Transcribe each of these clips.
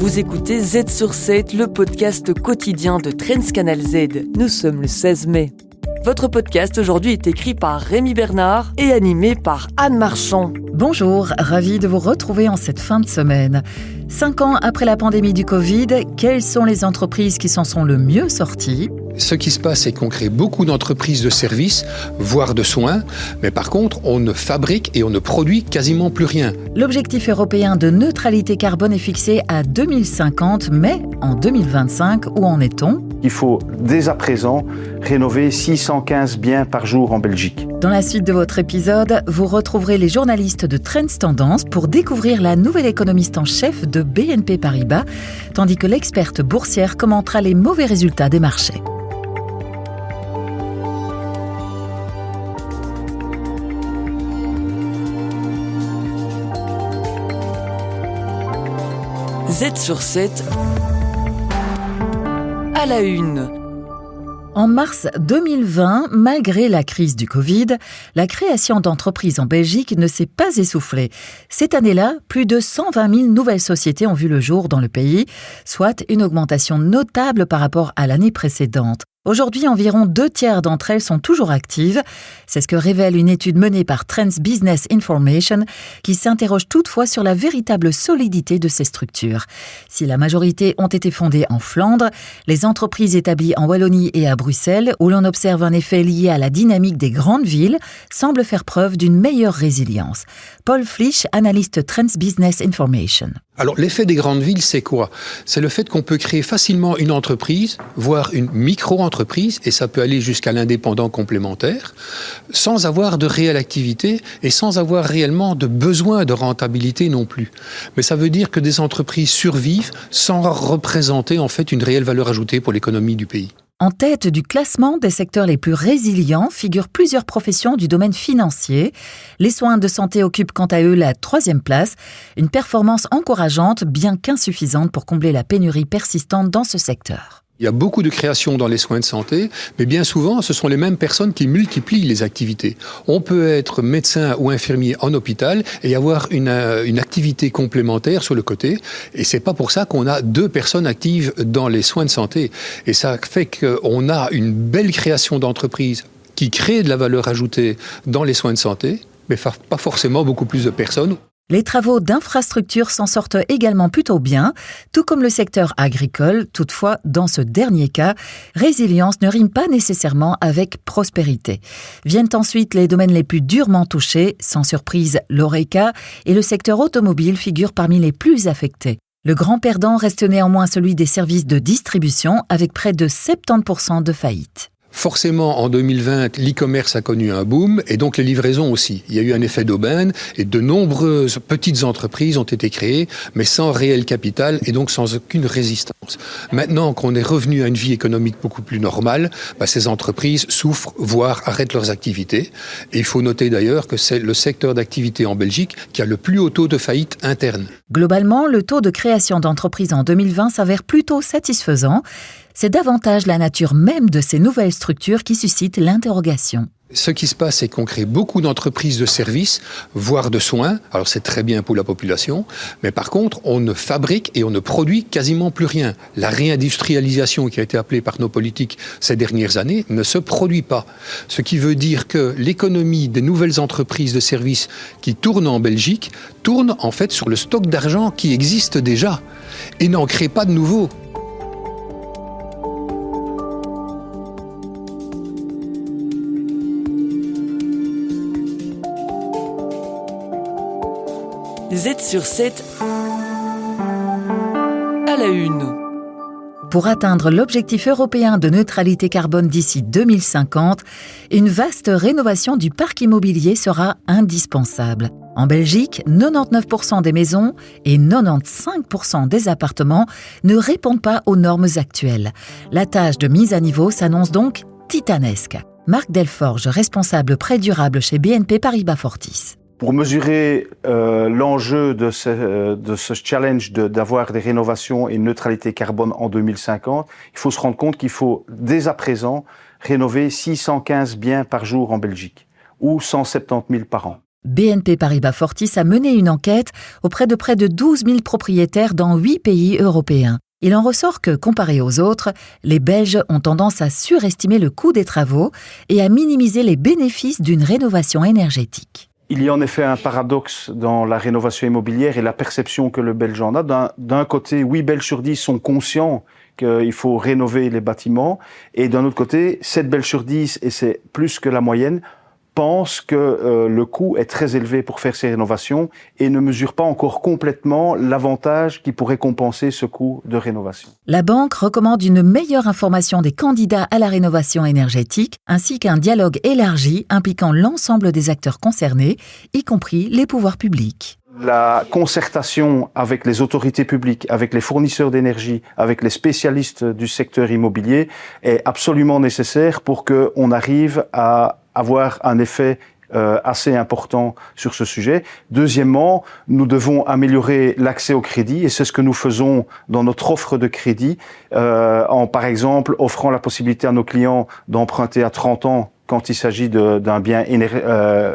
Vous écoutez Z sur 7, le podcast quotidien de Trends Canal Z. Nous sommes le 16 mai. Votre podcast aujourd'hui est écrit par Rémi Bernard et animé par Anne Marchand. Bonjour, ravi de vous retrouver en cette fin de semaine. 5 ans après la pandémie du Covid, quelles sont les entreprises qui s'en sont le mieux sorties ? Ce qui se passe, c'est qu'on crée beaucoup d'entreprises de services, voire de soins, mais par contre, on ne fabrique et on ne produit quasiment plus rien. L'objectif européen de neutralité carbone est fixé à 2050, mais en 2025, où en est-on ? Il faut dès à présent rénover 615 biens par jour en Belgique. Dans la suite de votre épisode, vous retrouverez les journalistes de Trends Tendance pour découvrir la nouvelle économiste en chef de BNP Paribas, tandis que l'experte boursière commentera les mauvais résultats des marchés. Z sur 7 à la une. En mars 2020, malgré la crise du Covid, la création d'entreprises en Belgique ne s'est pas essoufflée. Cette année-là, plus de 120 000 nouvelles sociétés ont vu le jour dans le pays, soit une augmentation notable par rapport à l'année précédente. Aujourd'hui, environ 2/3 d'entre elles sont toujours actives. C'est ce que révèle une étude menée par Trends Business Information qui s'interroge toutefois sur la véritable solidité de ces structures. Si la majorité ont été fondées en Flandre, les entreprises établies en Wallonie et à Bruxelles, où l'on observe un effet lié à la dynamique des grandes villes, semblent faire preuve d'une meilleure résilience. Paul Flich, analyste Trends Business Information. Alors, l'effet des grandes villes, c'est quoi ? C'est le fait qu'on peut créer facilement une entreprise, voire une micro-entreprise, et ça peut aller jusqu'à l'indépendant complémentaire, sans avoir de réelle activité et sans avoir réellement de besoin de rentabilité non plus. Mais ça veut dire que des entreprises survivent sans représenter en fait une réelle valeur ajoutée pour l'économie du pays. En tête du classement des secteurs les plus résilients figurent plusieurs professions du domaine financier. Les soins de santé occupent quant à eux la 3e place, une performance encourageante bien qu'insuffisante pour combler la pénurie persistante dans ce secteur. Il y a beaucoup de créations dans les soins de santé, mais bien souvent, ce sont les mêmes personnes qui multiplient les activités. On peut être médecin ou infirmier en hôpital et avoir une activité complémentaire sur le côté. Et c'est pas pour ça qu'on a 2 personnes actives dans les soins de santé. Et ça fait qu'on a une belle création d'entreprises qui créent de la valeur ajoutée dans les soins de santé, mais pas forcément beaucoup plus de personnes. Les travaux d'infrastructure s'en sortent également plutôt bien, tout comme le secteur agricole. Toutefois, dans ce dernier cas, résilience ne rime pas nécessairement avec prospérité. Viennent ensuite les domaines les plus durement touchés. Sans surprise, l'Horeca et le secteur automobile figurent parmi les plus affectés. Le grand perdant reste néanmoins celui des services de distribution, avec près de 70% de faillites. Forcément, en 2020, l'e-commerce a connu un boom et donc les livraisons aussi. Il y a eu un effet d'aubaine et de nombreuses petites entreprises ont été créées, mais sans réel capital et donc sans aucune résistance. Maintenant qu'on est revenu à une vie économique beaucoup plus normale, ces entreprises souffrent, voire arrêtent leurs activités. Et il faut noter d'ailleurs que c'est le secteur d'activité en Belgique qui a le plus haut taux de faillite interne. Globalement, le taux de création d'entreprises en 2020 s'avère plutôt satisfaisant. C'est davantage la nature même de ces nouvelles structures qui suscite l'interrogation. Ce qui se passe, c'est qu'on crée beaucoup d'entreprises de services, voire de soins. Alors c'est très bien pour la population, mais par contre, on ne fabrique et on ne produit quasiment plus rien. La réindustrialisation qui a été appelée par nos politiques ces dernières années ne se produit pas. Ce qui veut dire que l'économie des nouvelles entreprises de services qui tournent en Belgique tourne en fait sur le stock d'argent qui existe déjà et n'en crée pas de nouveau. Z sur 7 à la une. Pour atteindre l'objectif européen de neutralité carbone d'ici 2050, une vaste rénovation du parc immobilier sera indispensable. En Belgique, 99% des maisons et 95% des appartements ne répondent pas aux normes actuelles. La tâche de mise à niveau s'annonce donc titanesque. Marc Delforge, responsable prêt durable chez BNP Paribas Fortis. Pour mesurer l'enjeu de ce challenge d'avoir des rénovations et une neutralité carbone en 2050, il faut se rendre compte qu'il faut dès à présent rénover 615 biens par jour en Belgique, ou 170 000 par an. BNP Paribas Fortis a mené une enquête auprès de près de 12 000 propriétaires dans 8 pays européens. Il en ressort que, comparé aux autres, les Belges ont tendance à surestimer le coût des travaux et à minimiser les bénéfices d'une rénovation énergétique. Il y a en effet un paradoxe dans la rénovation immobilière et la perception que le Belge en a. D'un côté, 8 Belges sur 10 sont conscients qu'il faut rénover les bâtiments. Et d'un autre côté, 7 Belges sur 10, et c'est plus que la moyenne, pensent que le coût est très élevé pour faire ces rénovations et ne mesurent pas encore complètement l'avantage qui pourrait compenser ce coût de rénovation. La banque recommande une meilleure information des candidats à la rénovation énergétique ainsi qu'un dialogue élargi impliquant l'ensemble des acteurs concernés, y compris les pouvoirs publics. La concertation avec les autorités publiques, avec les fournisseurs d'énergie, avec les spécialistes du secteur immobilier est absolument nécessaire pour qu'on arrive à avoir un effet assez important sur ce sujet. Deuxièmement, nous devons améliorer l'accès au crédit et c'est ce que nous faisons dans notre offre de crédit en, par exemple, offrant la possibilité à nos clients d'emprunter à 30 ans quand il s'agit d'un bien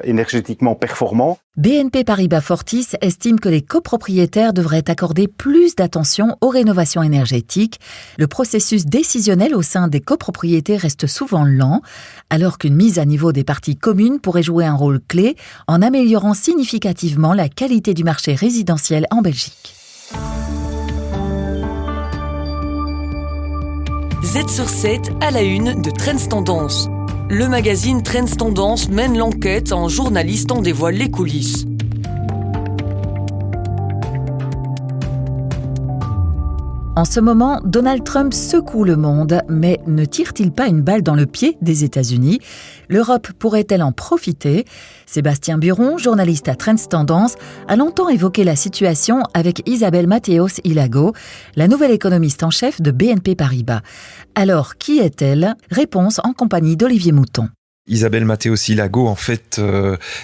énergétiquement performant. BNP Paribas Fortis estime que les copropriétaires devraient accorder plus d'attention aux rénovations énergétiques. Le processus décisionnel au sein des copropriétés reste souvent lent, alors qu'une mise à niveau des parties communes pourrait jouer un rôle clé en améliorant significativement la qualité du marché résidentiel en Belgique. Z sur 7 à la une de Trends Tendance. Le magazine Trends Tendance mène l'enquête, un journaliste en dévoile les coulisses. En ce moment, Donald Trump secoue le monde, mais ne tire-t-il pas une balle dans le pied des États-Unis ? L'Europe pourrait-elle en profiter ? Sébastien Buron, journaliste à Trends Tendance, a longtemps évoqué la situation avec Isabelle Mathéos-Ilago, la nouvelle économiste en chef de BNP Paribas. Alors, qui est-elle ? Réponse en compagnie d'Olivier Mouton. Isabelle Mathéos-Ilago, en fait,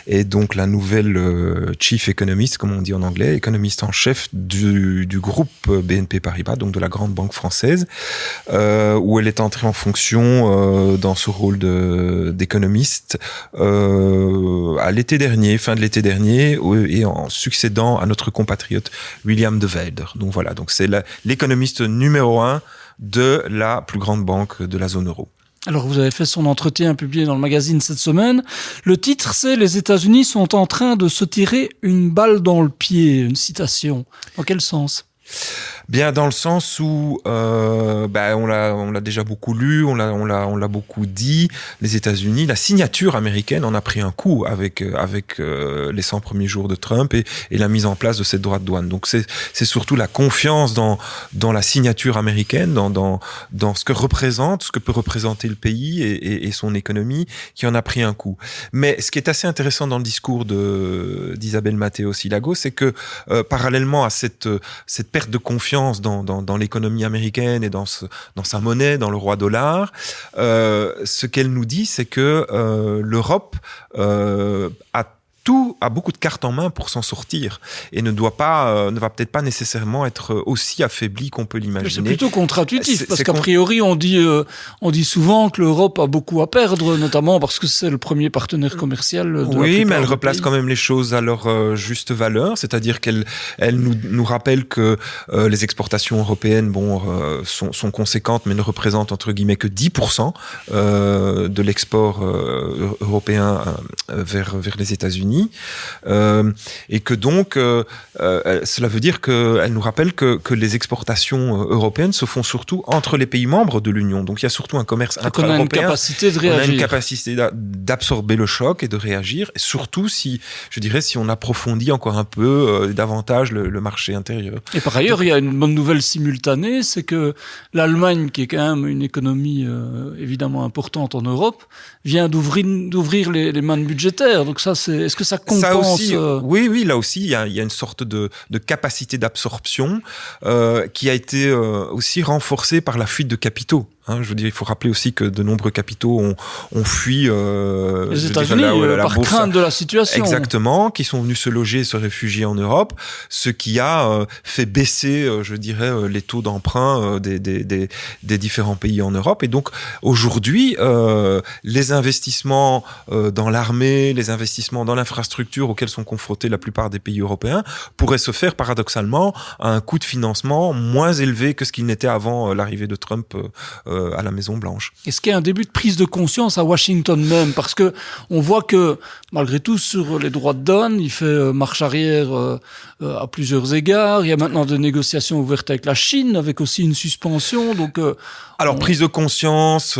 est donc la nouvelle chief economist, comme on dit en anglais, économiste en chef du groupe BNP Paribas, donc de la grande banque française, où elle est entrée en fonction dans ce rôle d'économiste à l'été dernier, fin de l'été dernier, et en succédant à notre compatriote William de Velder. Donc voilà, donc c'est l'économiste numéro 1 de la plus grande banque de la zone euro. Alors, vous avez fait son entretien publié dans le magazine cette semaine. Le titre, c'est « Les États-Unis sont en train de se tirer une balle dans le pied », une citation. Dans quel sens ? Bien dans le sens où on l'a déjà beaucoup lu, on l'a beaucoup dit. Les États-Unis, la signature américaine en a pris un coup avec les 100 premiers jours de Trump et la mise en place de cette droits de douane. Donc c'est surtout la confiance dans la signature américaine, dans ce que peut représenter le pays et son économie, qui en a pris un coup. Mais ce qui est assez intéressant dans le discours d'Isabelle Mathéos-Ilago, c'est que parallèlement à cette perte de confiance dans l'économie américaine et dans sa monnaie, dans le roi dollar, ce qu'elle nous dit, c'est que l'Europe a beaucoup de cartes en main pour s'en sortir et ne va peut-être pas nécessairement être aussi affaibli qu'on peut l'imaginer. C'est plutôt contre-intuitif parce qu'a priori on dit souvent que l'Europe a beaucoup à perdre, notamment parce que c'est le premier partenaire commercial de la plupart Oui, mais elle des replace pays. quand même les choses à leur juste valeur, c'est-à-dire qu'elle nous rappelle que les exportations européennes sont conséquentes mais ne représentent entre guillemets que 10% de l'export européen vers les États-Unis. Et que donc cela veut dire qu'elle nous rappelle que les exportations européennes se font surtout entre les pays membres de l'Union. Donc il y a surtout un commerce intra-européen. On a une capacité de réagir. On a une capacité d'absorber le choc et de réagir, et surtout si on approfondit encore un peu davantage le marché intérieur. Et par ailleurs, il y a une bonne nouvelle simultanée, c'est que l'Allemagne, qui est quand même une économie évidemment importante en Europe, vient d'ouvrir les mannes budgétaires. Donc ça, est-ce que ça compense ça aussi, oui, là aussi, il y a une sorte de capacité d'absorption qui a été aussi renforcée par la fuite de capitaux. Je veux dire, il faut rappeler aussi que de nombreux capitaux ont fui les États-Unis par crainte de la situation. Exactement, qui sont venus se loger et se réfugier en Europe, ce qui a fait baisser, je dirais, les taux d'emprunt des différents pays en Europe. Et donc aujourd'hui, les investissements dans l'armée, les investissements dans l'infrastructure auxquels sont confrontés la plupart des pays européens pourraient se faire paradoxalement à un coût de financement moins élevé que ce qu'il n'était avant l'arrivée de Trump à la Maison-Blanche. Est-ce qu'il y a un début de prise de conscience à Washington même? Parce que on voit que, malgré tout, sur les droits de douane, il fait marche arrière à plusieurs égards. Il y a maintenant des négociations ouvertes avec la Chine, avec aussi une suspension. Donc, prise de conscience,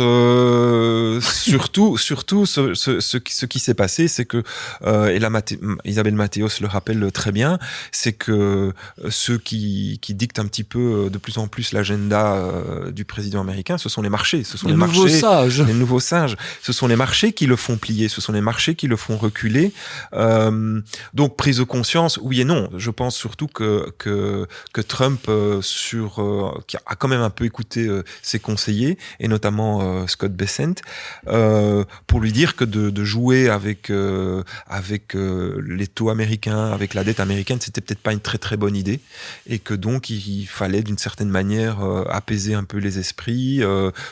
surtout, ce qui s'est passé, c'est que, et là, Isabelle Matteos le rappelle très bien, c'est que ceux qui dictent un petit peu de plus en plus l'agenda du président américain, ce sont les marchés. Ce sont les nouveaux sages. Les nouveaux sages. Ce sont les marchés qui le font plier. Ce sont les marchés qui le font reculer. Donc, prise de conscience, oui et non. Je pense surtout que Trump, qui a quand même un peu écouté ses conseillers, et notamment Scott Bessent, pour lui dire que de jouer avec les taux américains, avec la dette américaine, c'était peut-être pas une très très bonne idée, et que donc il fallait d'une certaine manière apaiser un peu les esprits,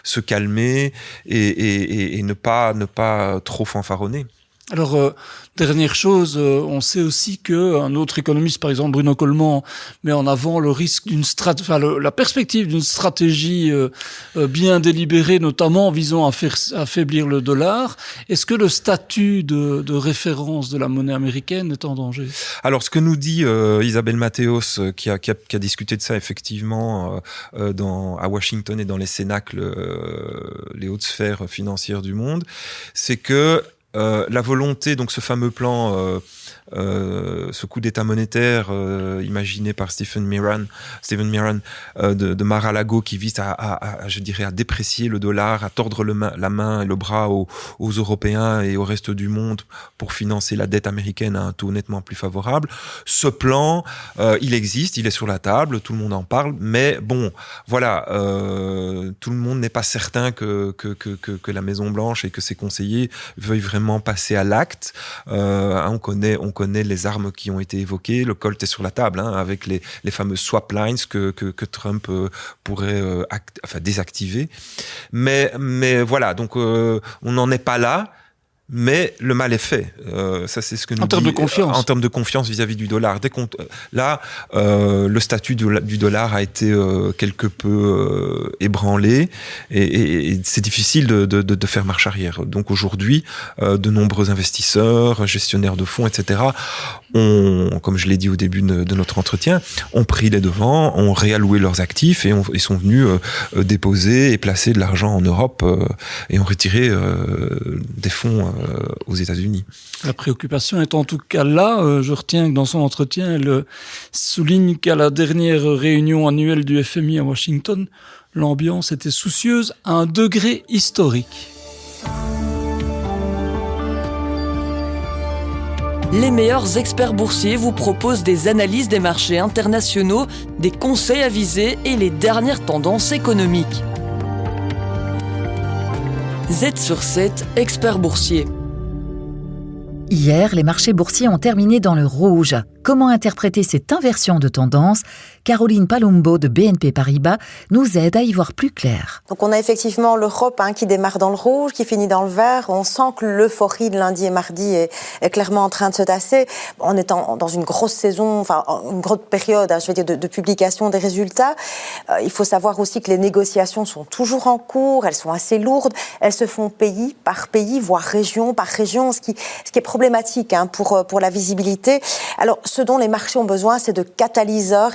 se calmer et ne pas trop fanfaronner. Alors, dernière chose, on sait aussi que un autre économiste, par exemple Bruno Coleman, met en avant le risque la perspective d'une stratégie bien délibérée, notamment visant à faire affaiblir le dollar. Est-ce que le statut de référence de la monnaie américaine est en danger? Alors, ce que nous dit Isabelle Matteos, qui a discuté de ça effectivement à Washington et dans les cénacles, les hautes sphères financières du monde, c'est que la volonté, donc ce fameux plan, ce coup d'État monétaire imaginé par Stephen Miran de Mar-a-Lago, qui vise je dirais, à déprécier le dollar, à tordre la main et le bras aux Européens et au reste du monde pour financer la dette américaine à un taux nettement plus favorable. Ce plan, il existe, il est sur la table, tout le monde en parle, mais bon, voilà, tout le monde n'est pas certain que la Maison-Blanche et que ses conseillers veuillent vraiment passer à l'acte. On connaît les armes qui ont été évoquées. Le Colt est sur la table, avec les fameuses swap lines que Trump pourrait désactiver. Mais voilà, donc on n'en est pas là. Mais le mal est fait. Ça, c'est ce que nous dit. En termes de confiance. En termes de confiance vis-à-vis du dollar. Le statut du dollar a été quelque peu ébranlé et c'est difficile de faire marche arrière. Donc aujourd'hui, de nombreux investisseurs, gestionnaires de fonds, etc., comme je l'ai dit au début de notre entretien, ont pris les devants, ont réalloué leurs actifs et sont venus déposer et placer de l'argent en Europe et ont retiré des fonds aux États-Unis. La préoccupation est en tout cas là. Je retiens que dans son entretien, elle souligne qu'à la dernière réunion annuelle du FMI à Washington, l'ambiance était soucieuse à un degré historique. Les meilleurs experts boursiers vous proposent des analyses des marchés internationaux, des conseils avisés et les dernières tendances économiques. Z sur 7, expert boursier. Hier, les marchés boursiers ont terminé dans le rouge. Comment interpréter cette inversion de tendance? Caroline Palumbo de BNP Paribas nous aide à y voir plus clair. Donc on a effectivement l'Europe qui démarre dans le rouge, qui finit dans le vert. On sent que l'euphorie de lundi et mardi est clairement en train de se tasser. On est dans une grosse saison, une grosse période, de publication des résultats. Il faut savoir aussi que les négociations sont toujours en cours, elles sont assez lourdes, elles se font pays par pays, voire région par région, ce qui est problématique pour la visibilité. Alors, ce dont les marchés ont besoin, c'est de catalyseurs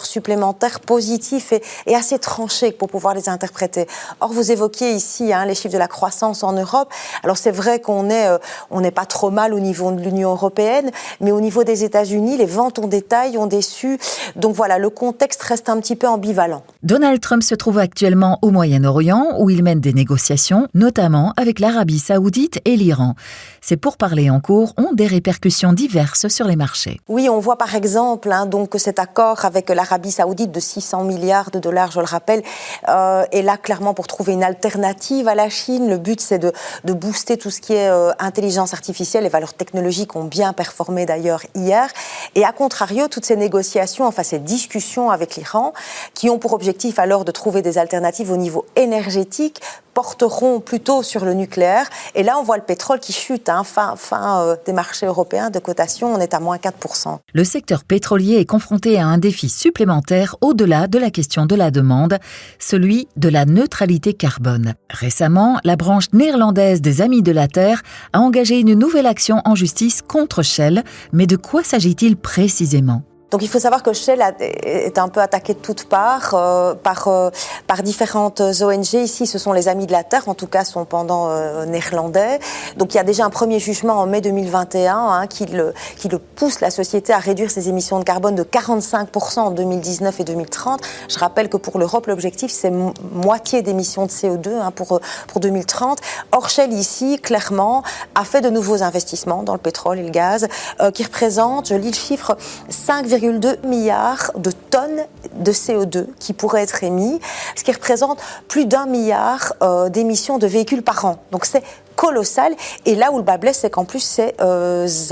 supplémentaires positifs et assez tranchés pour pouvoir les interpréter. Or, vous évoquiez ici les chiffres de la croissance en Europe. Alors, c'est vrai qu'on n'est pas trop mal au niveau de l'Union européenne, mais au niveau des États-Unis, les ventes en détail ont déçu. Donc voilà, le contexte reste un petit peu ambivalent. Donald Trump se trouve actuellement au Moyen-Orient, où il mène des négociations, notamment avec l'Arabie Saoudite et l'Iran. Ces pourparlers en cours ont des répercussions diverses sur les marchés. Oui, on voit par exemple donc que cet accord avec l'Arabie Saoudite de 600 milliards de dollars, je le rappelle, est là clairement pour trouver une alternative à la Chine. Le but, c'est de booster tout ce qui est intelligence artificielle. Les valeurs technologiques ont bien performé d'ailleurs hier. Et à contrario, toutes ces négociations, enfin ces discussions avec l'Iran, qui ont pour objectif alors de trouver des alternatives au niveau énergétique, porteront plutôt sur le nucléaire. Et là, on voit le pétrole qui chute. Fin des marchés européens de cotation, on est à moins 4%. Le secteur pétrolier est confronté à un défi supplémentaire au-delà de la question de la demande, celui de la neutralité carbone. Récemment, la branche néerlandaise des Amis de la Terre a engagé une nouvelle action en justice contre Shell. Mais de quoi s'agit-il précisément ? Donc il faut savoir que Shell est un peu attaqué de toutes parts par différentes ONG. Ici, ce sont les Amis de la Terre, en tout cas son pendant néerlandais. Donc il y a déjà un premier jugement en mai 2021 qui le pousse la société à réduire ses émissions de carbone de 45% en 2019 et 2030. Je rappelle que pour l'Europe, l'objectif, c'est moitié d'émissions de CO2 pour 2030. Or, Shell, ici, clairement, a fait de nouveaux investissements dans le pétrole et le gaz qui représentent, je lis le chiffre, 5,2 milliards de tonnes de CO2 qui pourraient être émis, ce qui représente plus d'1 milliard d'émissions de véhicules par an. Donc c'est colossal. Et là où le bas blesse, c'est qu'en plus, ces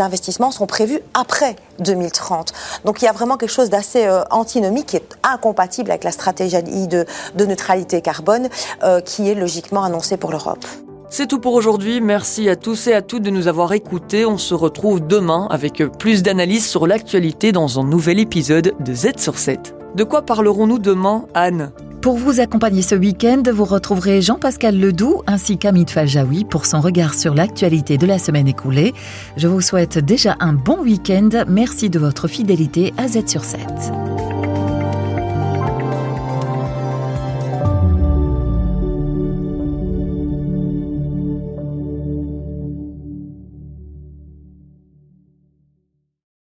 investissements sont prévus après 2030. Donc il y a vraiment quelque chose d'assez antinomique qui est incompatible avec la stratégie de neutralité carbone qui est logiquement annoncée pour l'Europe. C'est tout pour aujourd'hui, merci à tous et à toutes de nous avoir écoutés. On se retrouve demain avec plus d'analyses sur l'actualité dans un nouvel épisode de Z sur 7. De quoi parlerons-nous demain, Anne ? Pour vous accompagner ce week-end, vous retrouverez Jean-Pascal Ledoux ainsi qu'Hamid Faljaoui pour son regard sur l'actualité de la semaine écoulée. Je vous souhaite déjà un bon week-end. Merci de votre fidélité à Z sur 7.